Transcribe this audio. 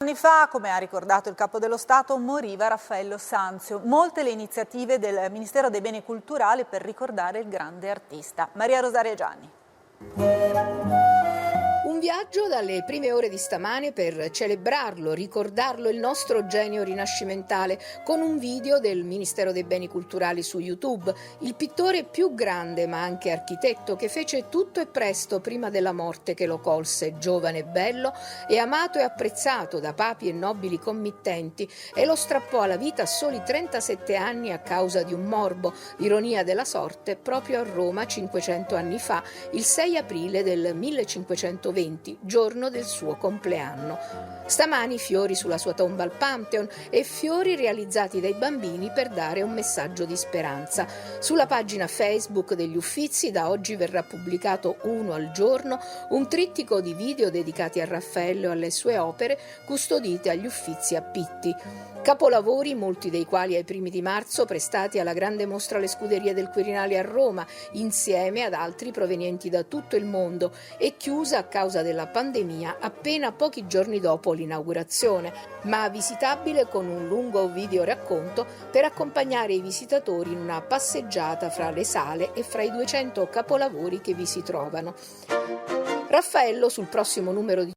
Anni fa, come ha ricordato il Capo dello Stato, moriva Raffaello Sanzio. Molte le iniziative del Ministero dei Beni Culturali per ricordare il grande artista. Maria Rosaria Gianni. Un viaggio dalle prime ore di stamane per celebrarlo, ricordarlo, il nostro genio rinascimentale, con un video del Ministero dei Beni Culturali su YouTube. Il pittore più grande ma anche architetto, che fece tutto e presto prima della morte, che lo colse giovane e bello e amato e apprezzato da papi e nobili committenti, e lo strappò alla vita a soli 37 anni a causa di un morbo, ironia della sorte, proprio a Roma 500 anni fa, il 6 aprile del 1520, giorno del suo compleanno. Stamani fiori sulla sua tomba al Pantheon e fiori realizzati dai bambini per dare un messaggio di speranza. Sulla pagina Facebook degli Uffizi da oggi verrà pubblicato uno al giorno, un trittico di video dedicati a Raffaello e alle sue opere, custodite agli Uffizi a Pitti. Capolavori, molti dei quali ai primi di marzo, prestati alla grande mostra alle Scuderie del Quirinale a Roma, insieme ad altri provenienti da tutto il mondo, e chiusa a causa della pandemia appena pochi giorni dopo l'inaugurazione, ma visitabile con un lungo videoracconto per accompagnare i visitatori in una passeggiata fra le sale e fra i 200 capolavori che vi si trovano. Raffaello, sul prossimo numero di